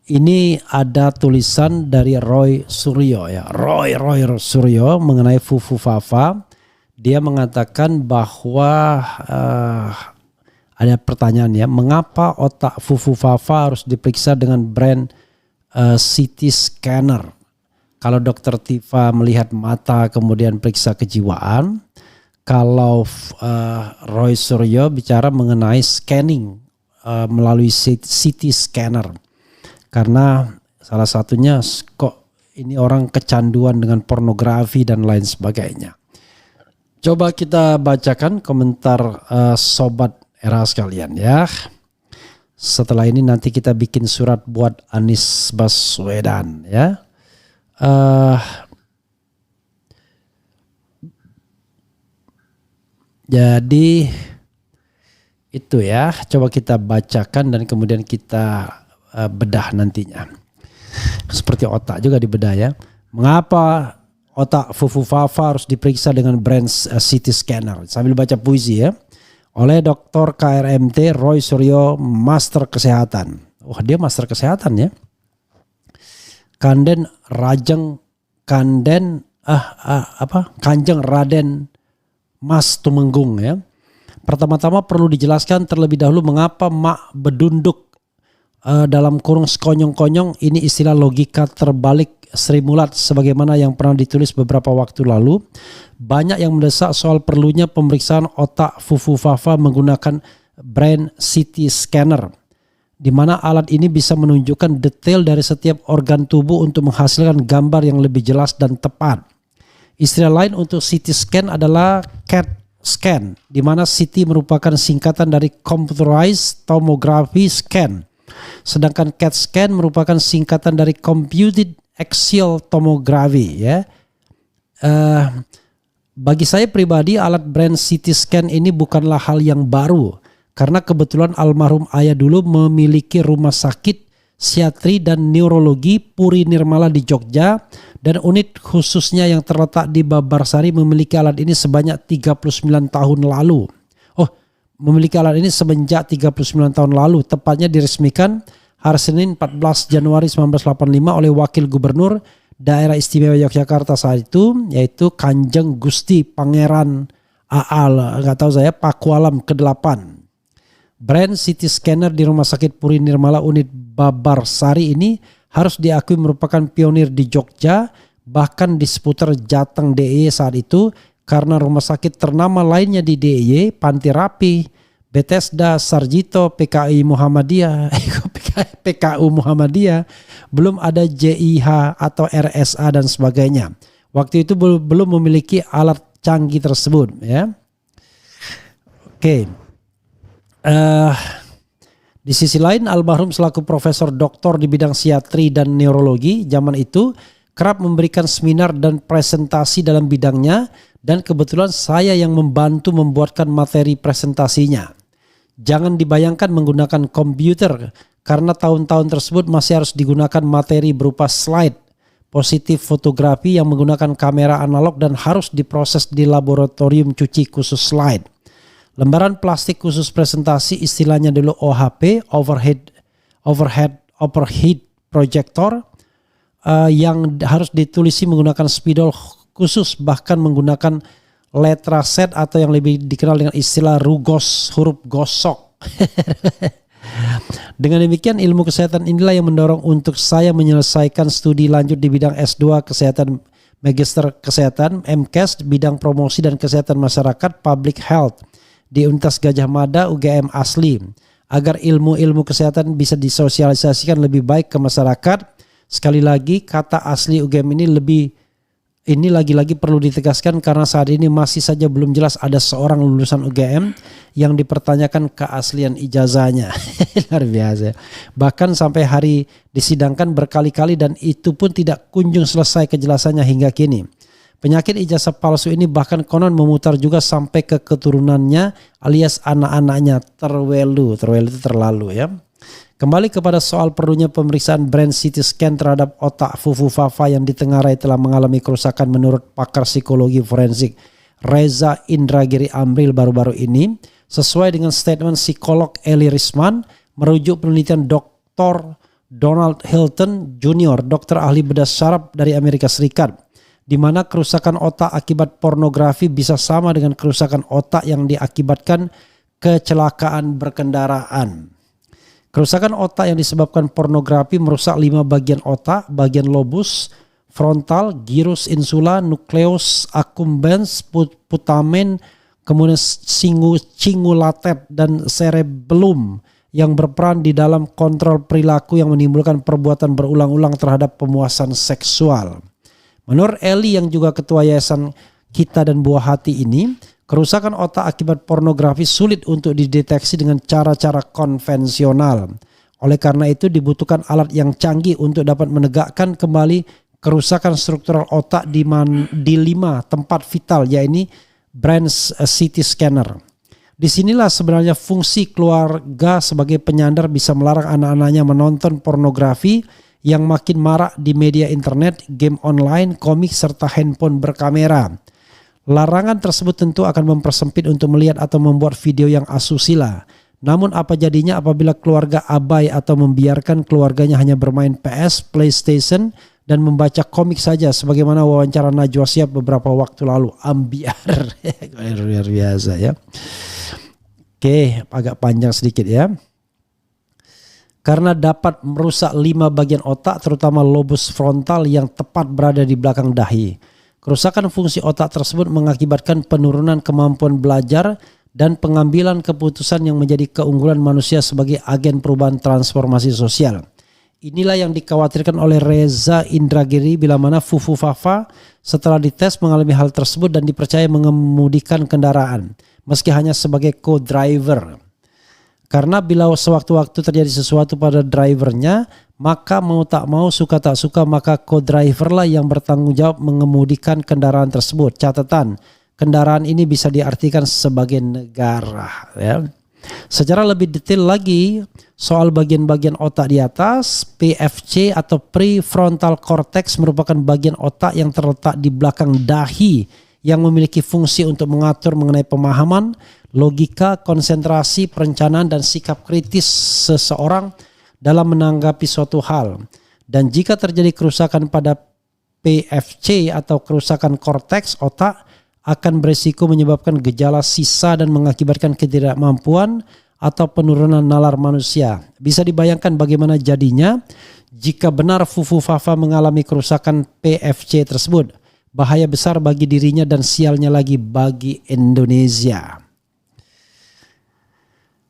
ini ada tulisan dari Roy Suryo ya. Roy Suryo mengenai Fufu Fafa. Dia mengatakan bahwa ada pertanyaan ya, mengapa otak Fufu Fafa harus diperiksa dengan brand CT scanner? Kalau dokter Tifa melihat mata kemudian periksa kejiwaan, kalau Roy Suryo bicara mengenai scanning melalui CT scanner. Karena salah satunya kok ini orang kecanduan dengan pornografi dan lain sebagainya. Coba kita bacakan komentar sobat era sekalian ya. Setelah ini nanti kita bikin surat buat Anies Baswedan ya. Jadi itu ya, coba kita bacakan dan kemudian kita bedah nantinya. Seperti otak juga dibedah ya. Mengapa otak Fufu Fafa harus diperiksa dengan brand CT scanner? Sambil baca puisi ya. Oleh Dr. KRMT Roy Suryo, Master Kesehatan. Wah, dia Master Kesehatan ya. Kanjeng Raden Mas Tumenggung ya. Pertama-tama perlu dijelaskan terlebih dahulu mengapa mak bedunduk dalam kurung sekonyong-konyong, ini istilah logika terbalik Sri Mulat sebagaimana yang pernah ditulis beberapa waktu lalu. Banyak yang mendesak soal perlunya pemeriksaan otak Fufu Fafa menggunakan brand CT scanner, di mana alat ini bisa menunjukkan detail dari setiap organ tubuh untuk menghasilkan gambar yang lebih jelas dan tepat. Istilah lain untuk CT scan adalah CAT scan, di mana CT merupakan singkatan dari Computerized Tomography Scan, sedangkan CAT scan merupakan singkatan dari Computed Axial Tomography ya. Bagi saya pribadi alat brand CT scan ini bukanlah hal yang baru, karena kebetulan almarhum ayah dulu memiliki rumah sakit psikiatri dan neurologi Puri Nirmala di Jogja, dan unit khususnya yang terletak di Babarsari memiliki alat ini sebanyak 39 tahun lalu. Memiliki alat ini semenjak 39 tahun lalu, tepatnya diresmikan hari Senin 14 Januari 1985 oleh Wakil Gubernur Daerah Istimewa Yogyakarta saat itu, yaitu Kanjeng Gusti Pangeran Aal, nggak tahu saya, Pakualam ke-8. Brand CT scanner di Rumah Sakit Puri Nirmala unit Babarsari ini harus diakui merupakan pionir di Jogja, bahkan di seputar Jateng DIY saat itu, karena rumah sakit ternama lainnya di DIY, Panti Rapi, Bethesda, Sarjito, PKI Muhammadiyah, PKU Muhammadiyah, belum ada JIH atau RSA dan sebagainya. Waktu itu belum memiliki alat canggih tersebut ya. Oke. Di sisi lain, almarhum selaku profesor doktor di bidang psikiatri dan neurologi zaman itu kerap memberikan seminar dan presentasi dalam bidangnya, dan kebetulan saya yang membantu membuatkan materi presentasinya. Jangan dibayangkan menggunakan komputer, karena tahun-tahun tersebut masih harus digunakan materi berupa slide positif fotografi yang menggunakan kamera analog dan harus diproses di laboratorium cuci khusus slide. Lembaran plastik khusus presentasi, istilahnya dulu OHP, overhead projector, yang harus ditulisi menggunakan spidol khusus, bahkan menggunakan letra set atau yang lebih dikenal dengan istilah rugos, huruf gosok. Dengan demikian, ilmu kesehatan inilah yang mendorong untuk saya menyelesaikan studi lanjut di bidang S2 Kesehatan, Magister Kesehatan, MKes, bidang promosi dan kesehatan masyarakat, Public Health, di Universitas Gajah Mada UGM asli, agar ilmu-ilmu kesehatan bisa disosialisasikan lebih baik ke masyarakat. Sekali lagi, kata asli UGM ini lagi-lagi perlu ditegaskan karena saat ini masih saja belum jelas ada seorang lulusan UGM yang dipertanyakan keaslian ijazahnya. Luar biasa. Bahkan sampai hari disidangkan berkali-kali dan itu pun tidak kunjung selesai kejelasannya hingga kini. Penyakit ijazah palsu ini bahkan konon memutar juga sampai ke keturunannya alias anak-anaknya. Terwelu itu terlalu ya. Kembali kepada soal perlunya pemeriksaan brand CT scan terhadap otak Fufu Fafa yang ditengarai telah mengalami kerusakan menurut pakar psikologi forensik Reza Indragiri Amril baru-baru ini, sesuai dengan statement psikolog Eli Risman merujuk penelitian Dr. Donald Hilton Jr., dokter ahli bedah syaraf dari Amerika Serikat, di mana kerusakan otak akibat pornografi bisa sama dengan kerusakan otak yang diakibatkan kecelakaan berkendaraan. Kerusakan otak yang disebabkan pornografi merusak 5 bagian otak, bagian lobus frontal, gyrus insula, nucleus accumbens, putamen, kemudian cingulatet dan cerebellum yang berperan di dalam kontrol perilaku yang menimbulkan perbuatan berulang-ulang terhadap pemuasan seksual. Menurut Eli yang juga ketua Yayasan Kita dan Buah Hati ini, kerusakan otak akibat pornografi sulit untuk dideteksi dengan cara-cara konvensional. Oleh karena itu dibutuhkan alat yang canggih untuk dapat menegakkan kembali kerusakan struktural otak di 5 tempat vital, yaitu brain CT scanner. Disinilah sebenarnya fungsi keluarga sebagai penyandar bisa melarang anak-anaknya menonton pornografi yang makin marak di media internet, game online, komik, serta handphone berkamera. Larangan tersebut tentu akan mempersempit untuk melihat atau membuat video yang asusila. Namun apa jadinya apabila keluarga abai atau membiarkan keluarganya hanya bermain PS, PlayStation, dan membaca komik saja, sebagaimana wawancara Najwa Shihab beberapa waktu lalu. Ambiar. Luar biasa ya. Oke, agak panjang sedikit ya. Karena dapat merusak 5 bagian otak, terutama lobus frontal yang tepat berada di belakang dahi. Kerusakan fungsi otak tersebut mengakibatkan penurunan kemampuan belajar dan pengambilan keputusan yang menjadi keunggulan manusia sebagai agen perubahan transformasi sosial. Inilah yang dikhawatirkan oleh Reza Indragiri bila mana Fufu Fafa setelah dites mengalami hal tersebut dan dipercaya mengemudikan kendaraan meski hanya sebagai co-driver. Karena bila sewaktu-waktu terjadi sesuatu pada drivernya, maka mau tak mau, suka tak suka, maka co-driver lah yang bertanggung jawab mengemudikan kendaraan tersebut. Catatan, kendaraan ini bisa diartikan sebagai negara ya. Secara lebih detail lagi soal bagian-bagian otak di atas, PFC atau prefrontal cortex merupakan bagian otak yang terletak di belakang dahi yang memiliki fungsi untuk mengatur mengenai pemahaman, logika, konsentrasi, perencanaan, dan sikap kritis seseorang dalam menanggapi suatu hal. Dan jika terjadi kerusakan pada PFC atau kerusakan korteks otak, akan berisiko menyebabkan gejala sisa dan mengakibatkan ketidakmampuan atau penurunan nalar manusia. Bisa dibayangkan bagaimana jadinya jika benar Fufu Fafa mengalami kerusakan PFC tersebut. Bahaya besar bagi dirinya dan sialnya lagi bagi Indonesia.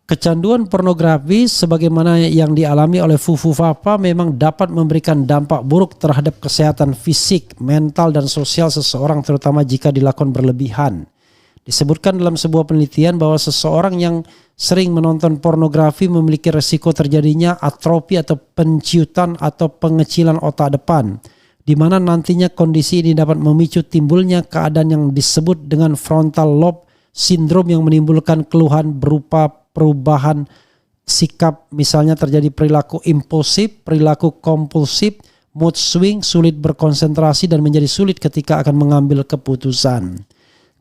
Kecanduan pornografi sebagaimana yang dialami oleh Fufu Fafa memang dapat memberikan dampak buruk terhadap kesehatan fisik, mental, dan sosial seseorang, terutama jika dilakukan berlebihan. Disebutkan dalam sebuah penelitian bahwa seseorang yang sering menonton pornografi memiliki resiko terjadinya atrofi atau penciutan atau pengecilan otak depan, di mana nantinya kondisi ini dapat memicu timbulnya keadaan yang disebut dengan frontal lobe syndrome yang menimbulkan keluhan berupa perubahan sikap, misalnya terjadi perilaku impulsif, perilaku kompulsif, mood swing, sulit berkonsentrasi, dan menjadi sulit ketika akan mengambil keputusan.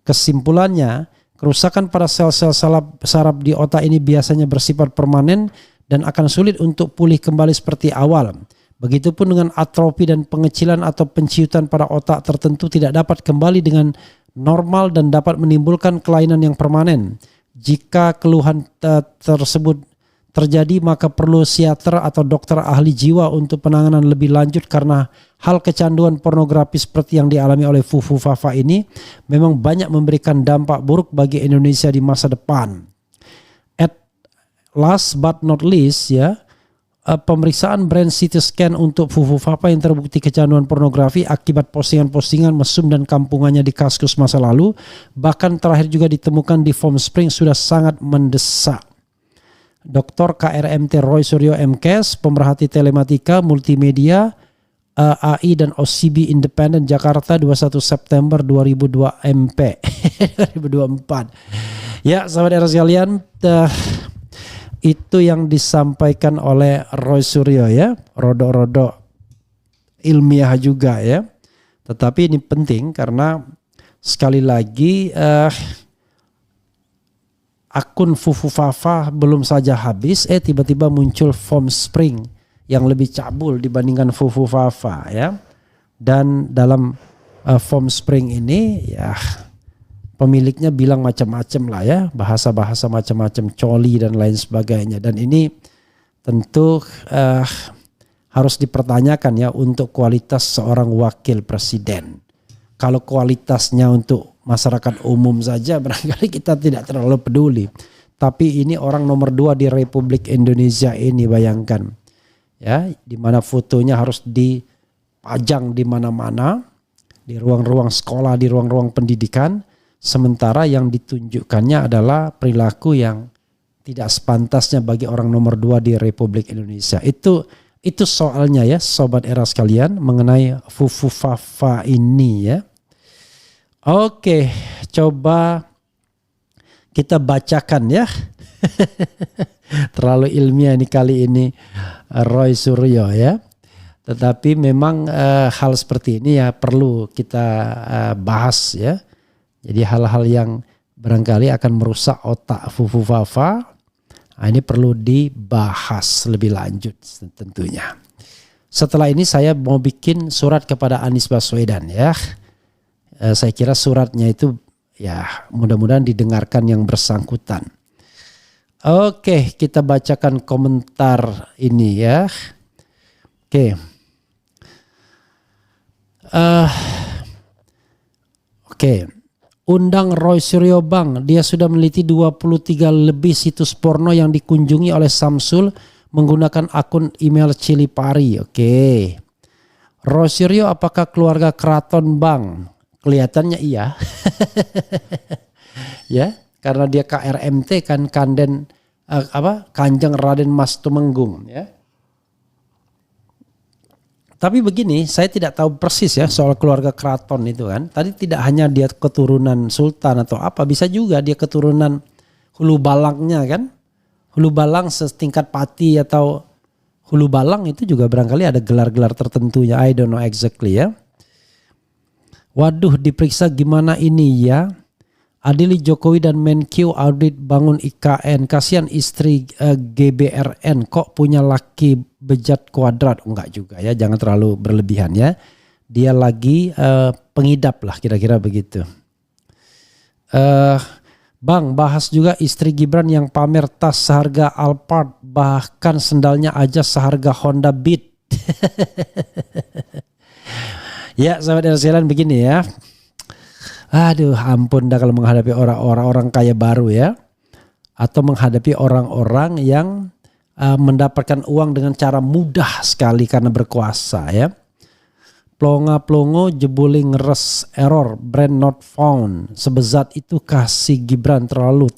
Kesimpulannya, kerusakan pada sel-sel saraf di otak ini biasanya bersifat permanen dan akan sulit untuk pulih kembali seperti awal. Begitupun dengan atrofi dan pengecilan atau penciutan pada otak tertentu tidak dapat kembali dengan normal dan dapat menimbulkan kelainan yang permanen. Jika keluhan tersebut terjadi, maka perlu psikiater atau dokter ahli jiwa untuk penanganan lebih lanjut, karena hal kecanduan pornografi seperti yang dialami oleh Fufu Fafa ini memang banyak memberikan dampak buruk bagi Indonesia di masa depan. At last but not least ya, pemeriksaan brain CT scan untuk Fufu Fafa yang terbukti kecanduan pornografi akibat postingan-postingan mesum dan kampungannya di Kaskus masa lalu, bahkan terakhir juga ditemukan di Palm Springs, sudah sangat mendesak. Dr. KRMT Roy Suryo MKes, pemerhati telematika multimedia AI dan OCB Independen Jakarta, 21 September 2002 MP 2024. Ya, sahabat era sekalian, itu yang disampaikan oleh Roy Suryo ya, rodo-rodo ilmiah juga ya. Tetapi ini penting karena sekali lagi akun Fufu Fafa belum saja habis, tiba-tiba muncul Palm Spring yang lebih cabul dibandingkan Fufu Fafa ya. Dan dalam Form Spring ini ya pemiliknya bilang macam-macam lah ya, bahasa-bahasa macam-macam, coli dan lain sebagainya. Dan ini tentu harus dipertanyakan ya untuk kualitas seorang wakil presiden. Kalau kualitasnya untuk masyarakat umum saja barangkali kita tidak terlalu peduli. Tapi ini orang nomor 2 di Republik Indonesia ini, bayangkan ya, di mana fotonya harus dipajang di mana-mana, di ruang-ruang sekolah, di ruang-ruang pendidikan, sementara yang ditunjukkannya adalah perilaku yang tidak sepantasnya bagi orang nomor 2 di Republik Indonesia. Itu soalnya ya Sobat Era sekalian mengenai Fufu Fafa ini ya. Oke, coba kita bacakan ya. Terlalu ilmiah ini kali ini Roy Suryo ya. Tetapi memang hal seperti ini ya perlu kita bahas ya. Jadi hal-hal yang barangkali akan merusak otak Fufu Fafa, ini perlu dibahas lebih lanjut tentunya. Setelah ini saya mau bikin surat kepada Anies Baswedan ya. Saya kira suratnya itu ya mudah-mudahan didengarkan yang bersangkutan. Oke, kita bacakan komentar ini ya. Oke. Oke. Undang Roy Suryo Bang, dia sudah meneliti 23 lebih situs porno yang dikunjungi oleh Samsul menggunakan akun email Cilipari. Oke. Roy Suryo apakah keluarga keraton Bang? Kelihatannya iya. Ya, karena dia KRMT kan, Kanjeng Raden Mas Tumenggung ya. Tapi begini, saya tidak tahu persis ya soal keluarga keraton itu kan. Tadi tidak hanya dia keturunan sultan atau apa, bisa juga dia keturunan hulu balangnya kan. Hulu balang setingkat pati atau hulu balang itu juga barangkali ada gelar-gelar tertentunya. I don't know exactly ya. Waduh, diperiksa gimana ini ya. Adili Jokowi dan Menkyu audit bangun IKN. Kasihan istri GBRN kok punya laki bejat kuadrat. Enggak juga ya, jangan terlalu berlebihan ya. Dia lagi pengidap lah kira-kira begitu. Bang, bahas juga istri Gibran yang pamer tas seharga Alphard. Bahkan sendalnya aja seharga Honda Beat. Ya sahabat sekalian begini ya. Aduh ampun dah kalau menghadapi orang kaya baru ya. Atau menghadapi orang-orang yang mendapatkan uang dengan cara mudah sekali karena berkuasa ya. Plonga-plongo jeboling ngeres error brand not found. Sebezat itu kasih Gibran terlalu.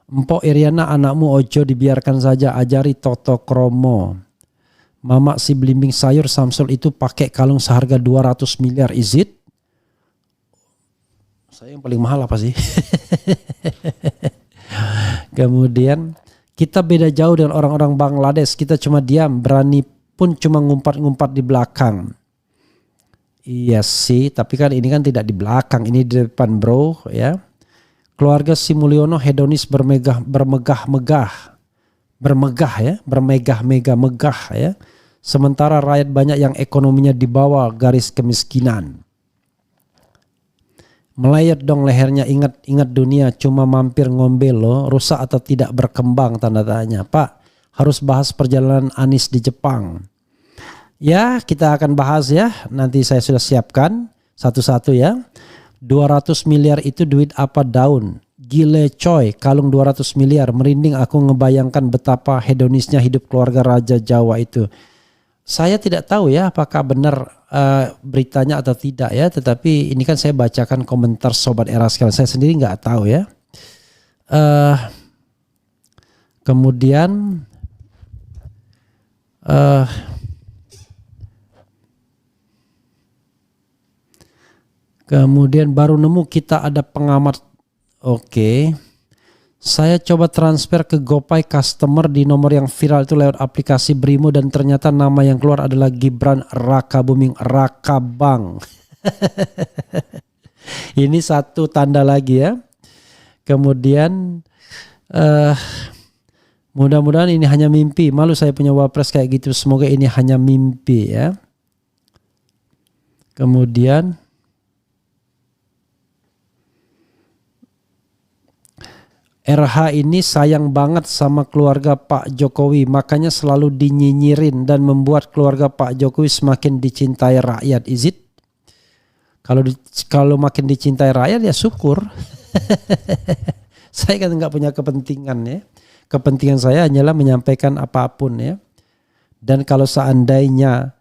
Empok Iriana anakmu ojo dibiarkan saja, ajari Toto Kromo. Mama si belimbing sayur Samsul itu pakai kalung seharga 200 miliar, is it? Saya yang paling mahal apa sih? Kemudian kita beda jauh dengan orang-orang Bangladesh. Kita cuma diam, berani pun cuma ngumpat-ngumpat di belakang. Iya sih, tapi kan ini kan tidak di belakang, ini di depan bro ya. Keluarga si Mulyono hedonis bermegah-megah ya. Sementara rakyat banyak yang ekonominya di bawah garis kemiskinan. Melayat dong lehernya, ingat dunia cuma mampir ngombe loh, rusak atau tidak berkembang tanda tanya. Pak, harus bahas perjalanan Anies di Jepang. Ya, kita akan bahas ya. Nanti saya sudah siapkan satu-satu ya. 200 miliar itu duit apa daun? Gile coy, kalung 200 miliar. Merinding aku ngebayangkan betapa hedonisnya hidup keluarga Raja Jawa itu. Saya tidak tahu ya apakah benar beritanya atau tidak ya. Tetapi ini kan saya bacakan komentar Sobat Era sekalian. Saya sendiri nggak tahu ya. Kemudian baru nemu kita ada pengamat. Oke. Saya coba transfer ke GoPay customer di nomor yang viral itu lewat aplikasi Brimo dan ternyata nama yang keluar adalah Gibran Raka Buming Rakabang. Ini satu tanda lagi ya. Kemudian Mudah-mudahan ini hanya mimpi. Malu saya punya wapres kayak gitu. Semoga ini hanya mimpi ya. Kemudian RH ini sayang banget sama keluarga Pak Jokowi, makanya selalu dinyinyirin dan membuat keluarga Pak Jokowi semakin dicintai rakyat. Is it? Kalau makin dicintai rakyat ya syukur. Saya kan nggak punya kepentingan ya. Kepentingan saya hanyalah menyampaikan apapun ya. Dan kalau seandainya